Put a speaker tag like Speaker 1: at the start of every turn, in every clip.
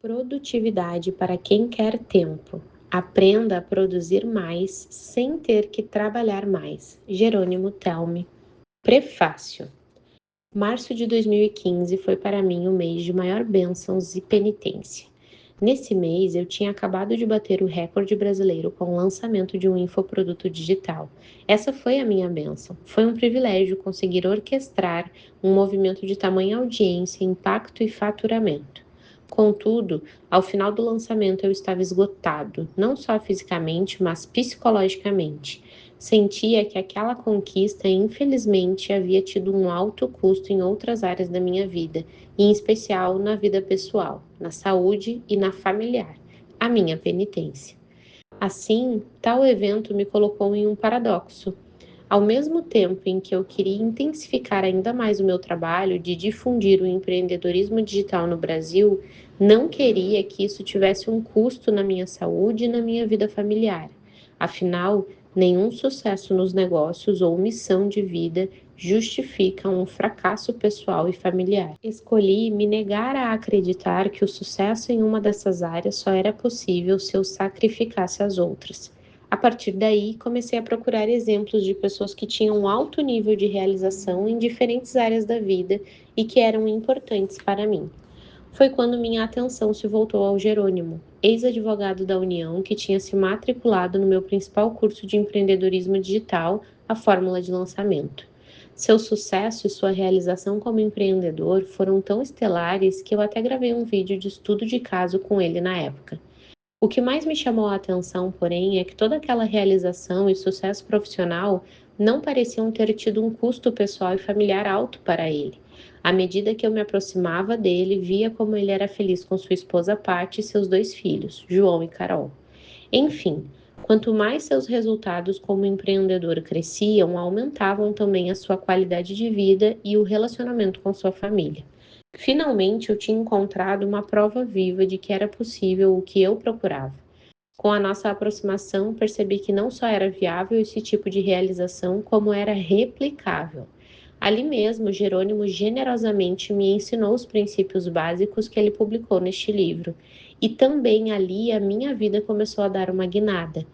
Speaker 1: Produtividade para quem quer tempo. Aprenda a produzir mais sem ter que trabalhar mais. Jerônimo Telme. Prefácio. Março de 2015 foi para mim o mês de maior bênçãos e penitência. Nesse mês, eu tinha acabado de bater o recorde brasileiro com o lançamento de um infoproduto digital. Essa foi a minha bênção. Foi um privilégio conseguir orquestrar um movimento de tamanha audiência, impacto e faturamento. Contudo, ao final do lançamento eu estava esgotado, não só fisicamente, mas psicologicamente. Sentia que aquela conquista, infelizmente, havia tido um alto custo em outras áreas da minha vida, em especial na vida pessoal, na saúde e na familiar, a minha penitência. Assim, tal evento me colocou em um paradoxo. Ao mesmo tempo em que eu queria intensificar ainda mais o meu trabalho de difundir o empreendedorismo digital no Brasil, não queria que isso tivesse um custo na minha saúde e na minha vida familiar. Afinal, nenhum sucesso nos negócios ou missão de vida justifica um fracasso pessoal e familiar. Escolhi me negar a acreditar que o sucesso em uma dessas áreas só era possível se eu sacrificasse as outras. A partir daí, comecei a procurar exemplos de pessoas que tinham um alto nível de realização em diferentes áreas da vida e que eram importantes para mim. Foi quando minha atenção se voltou ao Jerônimo, ex-advogado da União que tinha se matriculado no meu principal curso de empreendedorismo digital, a Fórmula de Lançamento. Seu sucesso e sua realização como empreendedor foram tão estelares que eu até gravei um vídeo de estudo de caso com ele na época. O que mais me chamou a atenção, porém, é que toda aquela realização e sucesso profissional não pareciam ter tido um custo pessoal e familiar alto para ele. À medida que eu me aproximava dele, via como ele era feliz com sua esposa Paty e seus dois filhos, João e Carol. Enfim, quanto mais seus resultados como empreendedor cresciam, aumentavam também a sua qualidade de vida e o relacionamento com sua família. Finalmente, eu tinha encontrado uma prova viva de que era possível o que eu procurava. Com a nossa aproximação, percebi que não só era viável esse tipo de realização, como era replicável. Ali mesmo, Jerônimo generosamente me ensinou os princípios básicos que ele publicou neste livro, e também ali a minha vida começou a dar uma guinada.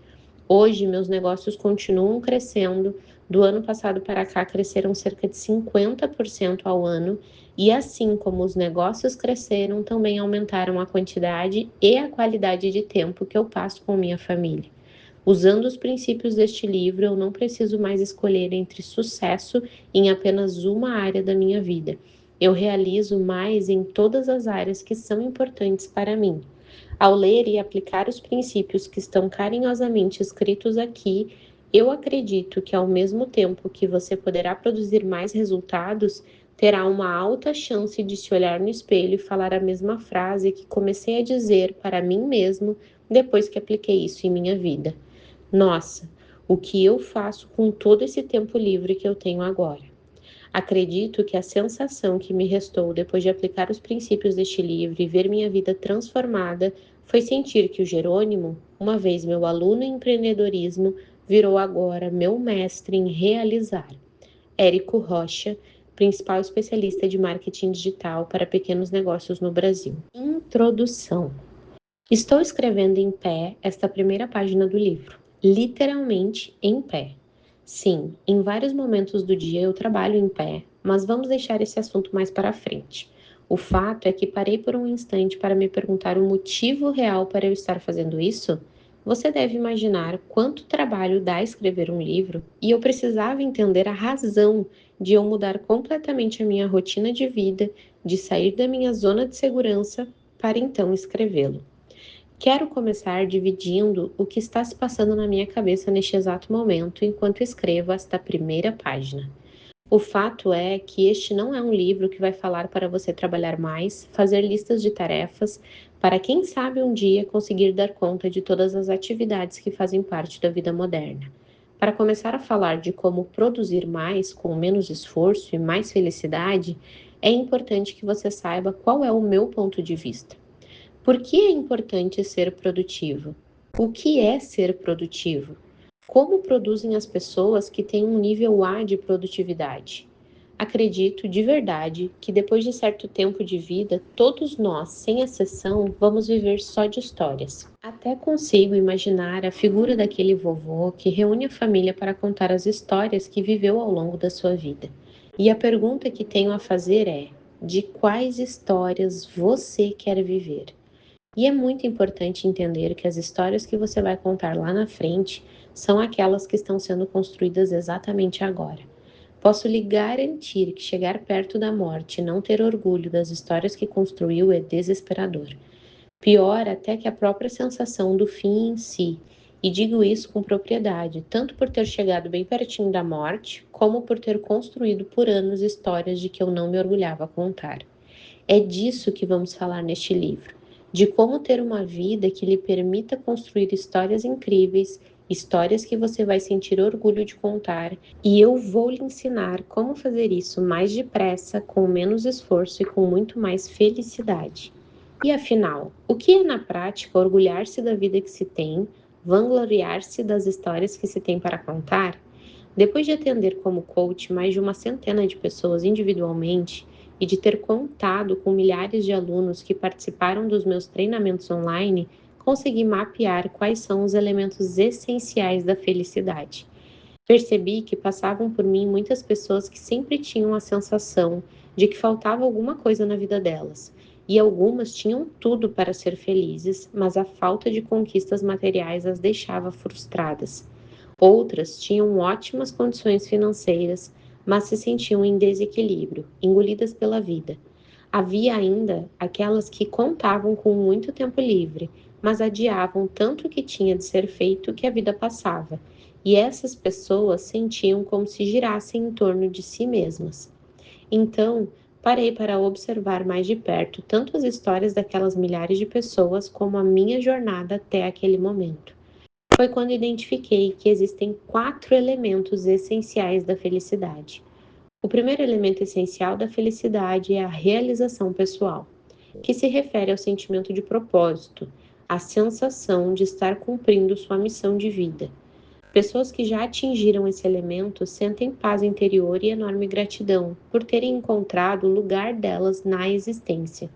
Speaker 1: Hoje, meus negócios continuam crescendo. Do ano passado para cá, cresceram cerca de 50% ao ano. E assim como os negócios cresceram, também aumentaram a quantidade e a qualidade de tempo que eu passo com minha família. Usando os princípios deste livro, eu não preciso mais escolher entre sucesso em apenas uma área da minha vida. Eu realizo mais em todas as áreas que são importantes para mim. Ao ler e aplicar os princípios que estão carinhosamente escritos aqui, eu acredito que ao mesmo tempo que você poderá produzir mais resultados, terá uma alta chance de se olhar no espelho e falar a mesma frase que comecei a dizer para mim mesmo depois que apliquei isso em minha vida. Nossa, o que eu faço com todo esse tempo livre que eu tenho agora? Acredito que a sensação que me restou depois de aplicar os princípios deste livro e ver minha vida transformada foi sentir que o Jerônimo, uma vez meu aluno em empreendedorismo, virou agora meu mestre em realizar. Érico Rocha, principal especialista de marketing digital para pequenos negócios no Brasil. Introdução. Estou escrevendo em pé esta primeira página do livro, literalmente em pé. Sim, em vários momentos do dia eu trabalho em pé, mas vamos deixar esse assunto mais para frente. O fato é que parei por um instante para me perguntar o motivo real para eu estar fazendo isso. Você deve imaginar quanto trabalho dá escrever um livro, e eu precisava entender a razão de eu mudar completamente a minha rotina de vida, de sair da minha zona de segurança para então escrevê-lo. Quero começar dividindo o que está se passando na minha cabeça neste exato momento enquanto escrevo esta primeira página. O fato é que este não é um livro que vai falar para você trabalhar mais, fazer listas de tarefas, para quem sabe um dia conseguir dar conta de todas as atividades que fazem parte da vida moderna. Para começar a falar de como produzir mais com menos esforço e mais felicidade, é importante que você saiba qual é o meu ponto de vista. Por que é importante ser produtivo? O que é ser produtivo? Como produzem as pessoas que têm um nível A de produtividade? Acredito de verdade que depois de certo tempo de vida, todos nós, sem exceção, vamos viver só de histórias. Até consigo imaginar a figura daquele vovô que reúne a família para contar as histórias que viveu ao longo da sua vida. E a pergunta que tenho a fazer é: de quais histórias você quer viver? E é muito importante entender que as histórias que você vai contar lá na frente são aquelas que estão sendo construídas exatamente agora. Posso lhe garantir que chegar perto da morte e não ter orgulho das histórias que construiu é desesperador. Pior até que a própria sensação do fim em si. E digo isso com propriedade, tanto por ter chegado bem pertinho da morte, como por ter construído por anos histórias de que eu não me orgulhava contar. É disso que vamos falar neste livro, de como ter uma vida que lhe permita construir histórias incríveis, histórias que você vai sentir orgulho de contar, e eu vou lhe ensinar como fazer isso mais depressa, com menos esforço e com muito mais felicidade. E afinal, o que é na prática orgulhar-se da vida que se tem, vangloriar-se das histórias que se tem para contar? Depois de atender como coach mais de uma centena de pessoas individualmente e de ter contado com milhares de alunos que participaram dos meus treinamentos online, consegui mapear quais são os elementos essenciais da felicidade. Percebi que passavam por mim muitas pessoas que sempre tinham a sensação de que faltava alguma coisa na vida delas, e algumas tinham tudo para ser felizes, mas a falta de conquistas materiais as deixava frustradas. Outras tinham ótimas condições financeiras, mas se sentiam em desequilíbrio, engolidas pela vida. Havia ainda aquelas que contavam com muito tempo livre, mas adiavam tanto o que tinha de ser feito que a vida passava, e essas pessoas sentiam como se girassem em torno de si mesmas. Então, parei para observar mais de perto tanto as histórias daquelas milhares de pessoas como a minha jornada até aquele momento. Foi quando identifiquei que existem 4 elementos essenciais da felicidade. O primeiro elemento essencial da felicidade é a realização pessoal, que se refere ao sentimento de propósito, a sensação de estar cumprindo sua missão de vida. Pessoas que já atingiram esse elemento sentem paz interior e enorme gratidão por terem encontrado o lugar delas na existência.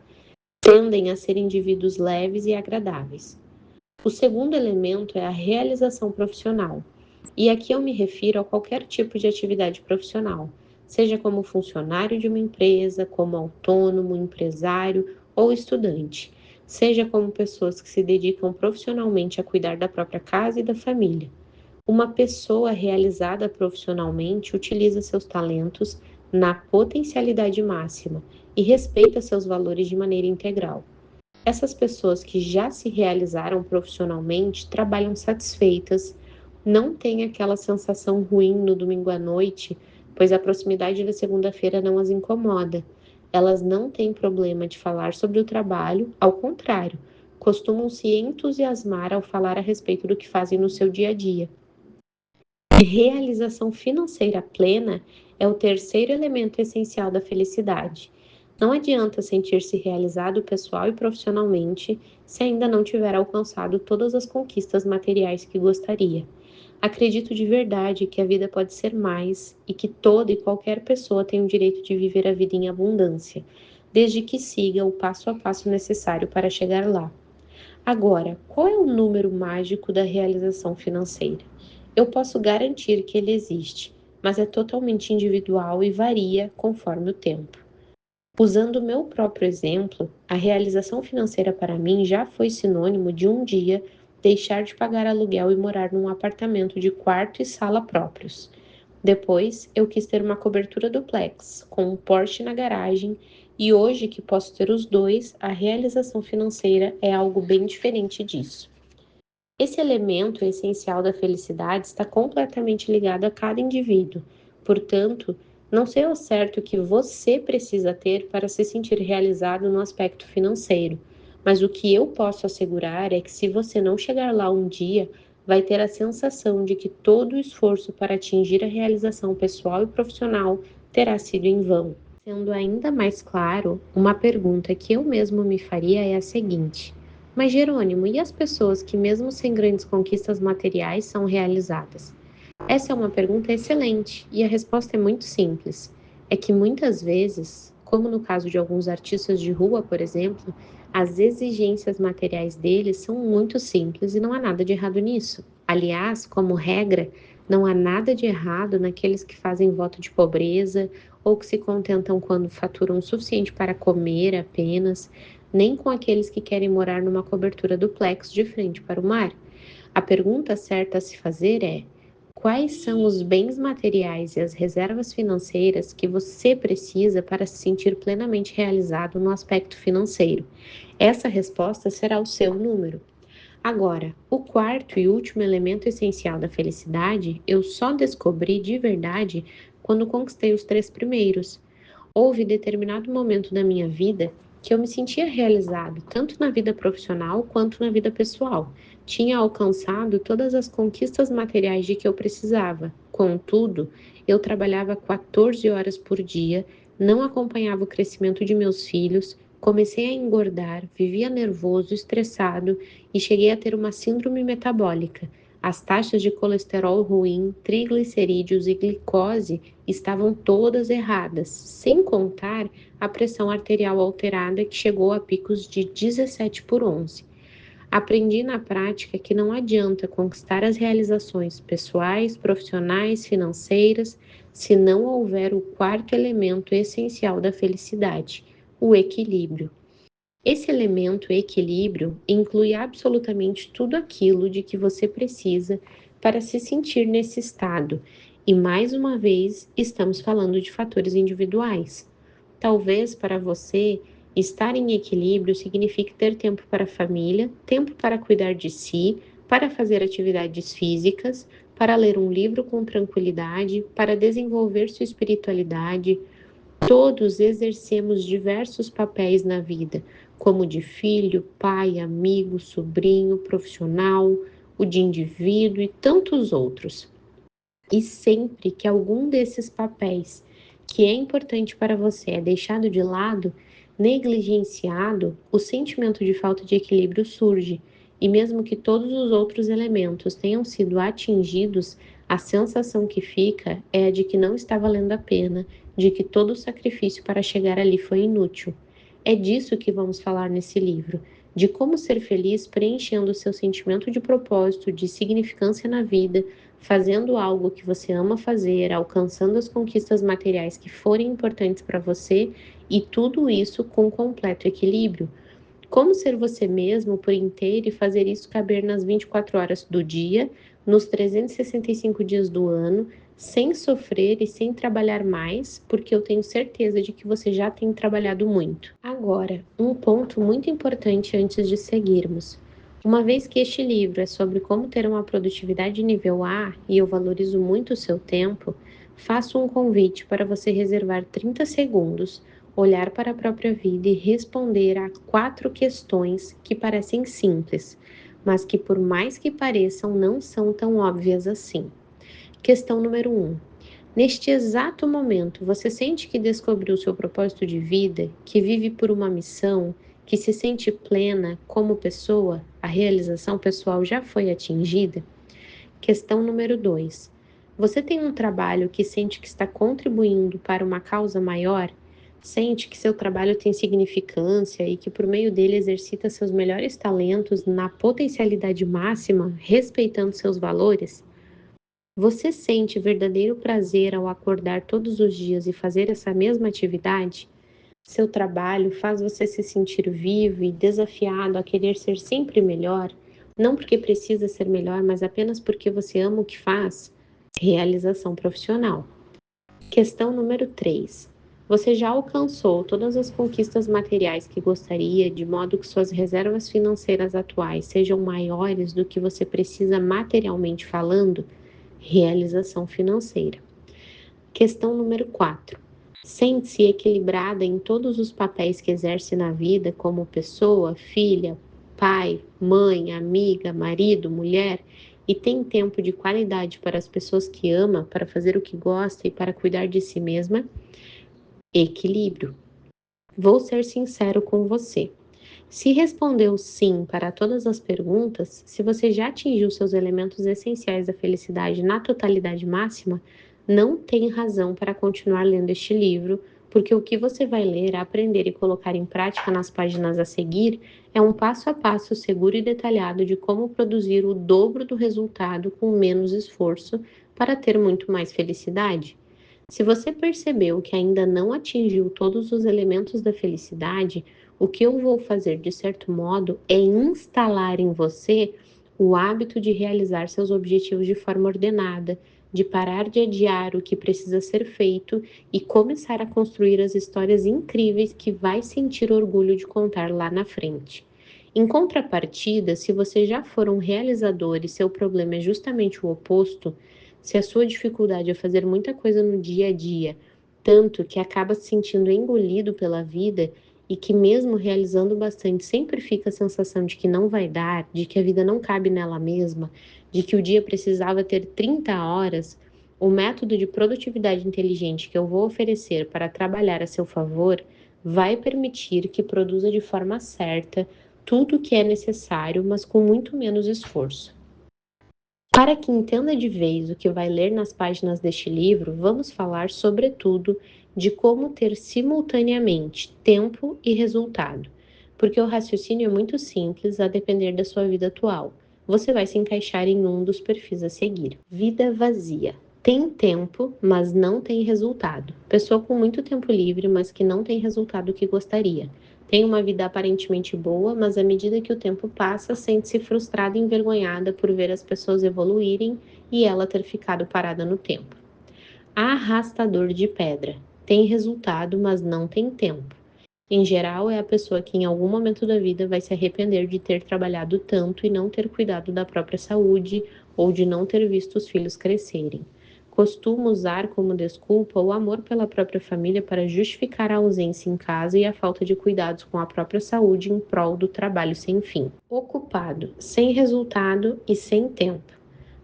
Speaker 1: Tendem a ser indivíduos leves e agradáveis. O segundo elemento é a realização profissional. E aqui eu me refiro a qualquer tipo de atividade profissional, seja como funcionário de uma empresa, como autônomo, empresário ou estudante, seja como pessoas que se dedicam profissionalmente a cuidar da própria casa e da família. Uma pessoa realizada profissionalmente utiliza seus talentos na potencialidade máxima e respeita seus valores de maneira integral. Essas pessoas que já se realizaram profissionalmente trabalham satisfeitas, não têm aquela sensação ruim no domingo à noite, pois a proximidade da segunda-feira não as incomoda. Elas não têm problema de falar sobre o trabalho, ao contrário, costumam se entusiasmar ao falar a respeito do que fazem no seu dia a dia. Realização financeira plena é o terceiro elemento essencial da felicidade. Não adianta sentir-se realizado pessoal e profissionalmente se ainda não tiver alcançado todas as conquistas materiais que gostaria. Acredito de verdade que a vida pode ser mais e que toda e qualquer pessoa tem o direito de viver a vida em abundância, desde que siga o passo a passo necessário para chegar lá. Agora, qual é o número mágico da realização financeira? Eu posso garantir que ele existe, mas é totalmente individual e varia conforme o tempo. Usando o meu próprio exemplo, a realização financeira para mim já foi sinônimo de um dia deixar de pagar aluguel e morar num apartamento de quarto e sala próprios. Depois, eu quis ter uma cobertura duplex, com um Porsche na garagem, e hoje que posso ter os dois, a realização financeira é algo bem diferente disso. Esse elemento essencial da felicidade está completamente ligado a cada indivíduo. Portanto, não sei ao certo o que você precisa ter para se sentir realizado no aspecto financeiro, mas o que eu posso assegurar é que se você não chegar lá um dia, vai ter a sensação de que todo o esforço para atingir a realização pessoal e profissional terá sido em vão. Sendo ainda mais claro, uma pergunta que eu mesmo me faria é a seguinte: mas Jerônimo, e as pessoas que, mesmo sem grandes conquistas materiais, são realizadas? Essa é uma pergunta excelente e a resposta é muito simples. é que muitas vezes, como no caso de alguns artistas de rua, por exemplo, as exigências materiais deles são muito simples e não há nada de errado nisso. Aliás, como regra, não há nada de errado naqueles que fazem voto de pobreza ou que se contentam quando faturam o suficiente para comer apenas, nem com aqueles que querem morar numa cobertura duplex de frente para o mar. A pergunta certa a se fazer é: quais são os bens materiais e as reservas financeiras que você precisa para se sentir plenamente realizado no aspecto financeiro? Essa resposta será o seu número. Agora, o quarto e último elemento essencial da felicidade eu só descobri de verdade quando conquistei os três primeiros. Houve determinado momento da minha vida que eu me sentia realizado, tanto na vida profissional quanto na vida pessoal. Tinha alcançado todas as conquistas materiais de que eu precisava. Contudo, eu trabalhava 14 horas por dia, não acompanhava o crescimento de meus filhos, comecei a engordar, vivia nervoso, estressado e cheguei a ter uma síndrome metabólica. As taxas de colesterol ruim, triglicerídeos e glicose estavam todas erradas, sem contar a pressão arterial alterada que chegou a picos de 17/11. Aprendi na prática que não adianta conquistar as realizações pessoais, profissionais, financeiras, se não houver o quarto elemento essencial da felicidade, o equilíbrio. Esse elemento equilíbrio inclui absolutamente tudo aquilo de que você precisa para se sentir nesse estado. E mais uma vez, estamos falando de fatores individuais. Talvez para você, estar em equilíbrio signifique ter tempo para a família, tempo para cuidar de si, para fazer atividades físicas, para ler um livro com tranquilidade, para desenvolver sua espiritualidade. Todos exercemos diversos papéis na vida, como de filho, pai, amigo, sobrinho, profissional, o de indivíduo e tantos outros. E sempre que algum desses papéis que é importante para você é deixado de lado, negligenciado, o sentimento de falta de equilíbrio surge. E mesmo que todos os outros elementos tenham sido atingidos, a sensação que fica é a de que não está valendo a pena, de que todo o sacrifício para chegar ali foi inútil. É disso que vamos falar nesse livro, de como ser feliz preenchendo o seu sentimento de propósito, de significância na vida, fazendo algo que você ama fazer, alcançando as conquistas materiais que forem importantes para você e tudo isso com completo equilíbrio. Como ser você mesmo por inteiro e fazer isso caber nas 24 horas do dia, nos 365 dias do ano, sem sofrer e sem trabalhar mais, porque eu tenho certeza de que você já tem trabalhado muito. Agora, um ponto muito importante antes de seguirmos. Uma vez que este livro é sobre como ter uma produtividade nível A e eu valorizo muito o seu tempo, faço um convite para você reservar 30 segundos, olhar para a própria vida e responder a 4 questões que parecem simples, mas que, por mais que pareçam, não são tão óbvias assim. Questão número 1. Neste exato momento, você sente que descobriu seu propósito de vida, que vive por uma missão, que se sente plena como pessoa? A realização pessoal já foi atingida? Questão número 2. Você tem um trabalho que sente que está contribuindo para uma causa maior? Sente que seu trabalho tem significância e que por meio dele exercita seus melhores talentos na potencialidade máxima, respeitando seus valores? Você sente verdadeiro prazer ao acordar todos os dias e fazer essa mesma atividade? Seu trabalho faz você se sentir vivo e desafiado a querer ser sempre melhor, não porque precisa ser melhor, mas apenas porque você ama o que faz? Realização profissional. Questão número 3. Você já alcançou todas as conquistas materiais que gostaria, de modo que suas reservas financeiras atuais sejam maiores do que você precisa materialmente falando? Realização financeira. Questão número 4. Sente-se equilibrada em todos os papéis que exerce na vida, como pessoa, filha, pai, mãe, amiga, marido, mulher, e tem tempo de qualidade para as pessoas que ama, para fazer o que gosta e para cuidar de si mesma? Equilíbrio. Vou ser sincero com você. Se respondeu sim para todas as perguntas, se você já atingiu seus elementos essenciais da felicidade na totalidade máxima, não tem razão para continuar lendo este livro, porque o que você vai ler, aprender e colocar em prática nas páginas a seguir é um passo a passo seguro e detalhado de como produzir o dobro do resultado com menos esforço para ter muito mais felicidade. Se você percebeu que ainda não atingiu todos os elementos da felicidade, o que eu vou fazer, de certo modo, é instalar em você o hábito de realizar seus objetivos de forma ordenada, de parar de adiar o que precisa ser feito e começar a construir as histórias incríveis que vai sentir orgulho de contar lá na frente. Em contrapartida, se você já for um realizador e seu problema é justamente o oposto, se a sua dificuldade é fazer muita coisa no dia a dia, tanto que acaba se sentindo engolido pela vida e que mesmo realizando bastante sempre fica a sensação de que não vai dar, de que a vida não cabe nela mesma, de que o dia precisava ter 30 horas, o método de produtividade inteligente que eu vou oferecer para trabalhar a seu favor vai permitir que produza de forma certa tudo o que é necessário, mas com muito menos esforço. Para que entenda de vez o que vai ler nas páginas deste livro, vamos falar, sobretudo, de como ter simultaneamente tempo e resultado, porque o raciocínio é muito simples a depender da sua vida atual. Você vai se encaixar em um dos perfis a seguir. Vida vazia. Tem tempo, mas não tem resultado. Pessoa com muito tempo livre, mas que não tem resultado que gostaria. Tem uma vida aparentemente boa, mas à medida que o tempo passa, sente-se frustrada e envergonhada por ver as pessoas evoluírem e ela ter ficado parada no tempo. Arrastador de pedra. Tem resultado, mas não tem tempo. Em geral, é a pessoa que em algum momento da vida vai se arrepender de ter trabalhado tanto e não ter cuidado da própria saúde ou de não ter visto os filhos crescerem. Costuma usar como desculpa o amor pela própria família para justificar a ausência em casa e a falta de cuidados com a própria saúde em prol do trabalho sem fim. Ocupado, sem resultado e sem tempo.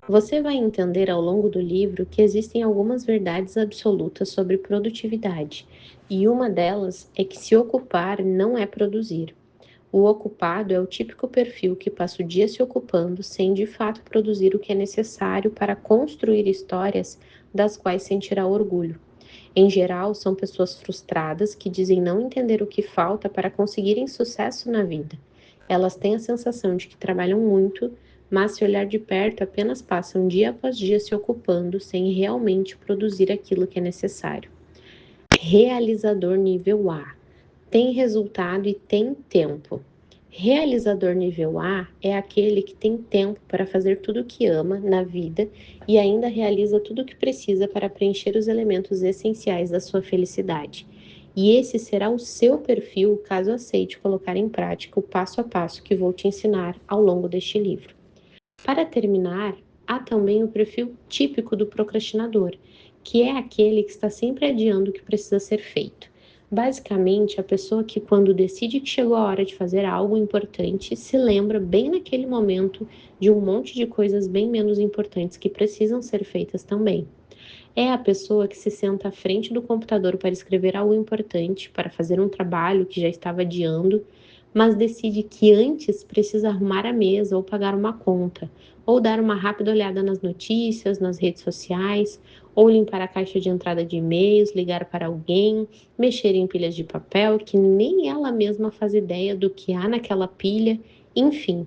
Speaker 1: Você vai entender ao longo do livro que existem algumas verdades absolutas sobre produtividade, e uma delas é que se ocupar não é produzir. O ocupado é o típico perfil que passa o dia se ocupando sem de fato produzir o que é necessário para construir histórias das quais sentirá orgulho. Em geral, são pessoas frustradas que dizem não entender o que falta para conseguirem sucesso na vida. Elas têm a sensação de que trabalham muito, mas se olhar de perto apenas passam dia após dia se ocupando sem realmente produzir aquilo que é necessário. Realizador nível A. Tem resultado e tem tempo. Realizador nível A é aquele que tem tempo para fazer tudo o que ama na vida e ainda realiza tudo o que precisa para preencher os elementos essenciais da sua felicidade. E esse será o seu perfil caso aceite colocar em prática o passo a passo que vou te ensinar ao longo deste livro. Para terminar, há também o perfil típico do procrastinador, que é aquele que está sempre adiando o que precisa ser feito. Basicamente, a pessoa que, quando decide que chegou a hora de fazer algo importante, se lembra bem naquele momento de um monte de coisas bem menos importantes que precisam ser feitas também. É a pessoa que se senta à frente do computador para escrever algo importante, para fazer um trabalho que já estava adiando, mas decide que antes precisa arrumar a mesa ou pagar uma conta, ou dar uma rápida olhada nas notícias, nas redes sociais, ou limpar a caixa de entrada de e-mails, ligar para alguém, mexer em pilhas de papel que nem ela mesma faz ideia do que há naquela pilha, enfim.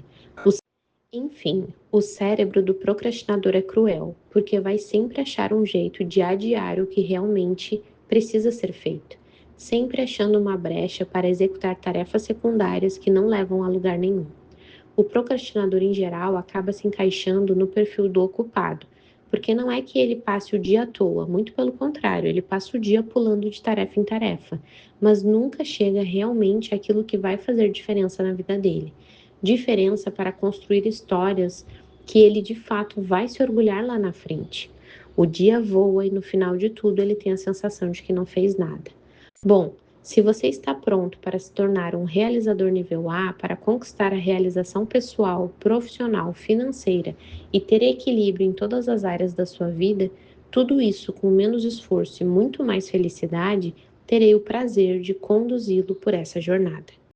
Speaker 1: O cérebro do procrastinador é cruel, porque vai sempre achar um jeito de adiar o que realmente precisa ser feito, sempre achando uma brecha para executar tarefas secundárias que não levam a lugar nenhum. O procrastinador, em geral, acaba se encaixando no perfil do ocupado, porque não é que ele passe o dia à toa, muito pelo contrário, ele passa o dia pulando de tarefa em tarefa, mas nunca chega realmente àquilo que vai fazer diferença na vida dele. Diferença para construir histórias que ele de fato vai se orgulhar lá na frente. O dia voa e no final de tudo ele tem a sensação de que não fez nada. Bom, se você está pronto para se tornar um realizador nível A, para conquistar a realização pessoal, profissional, financeira e ter equilíbrio em todas as áreas da sua vida, tudo isso com menos esforço e muito mais felicidade, terei o prazer de conduzi-lo por essa jornada.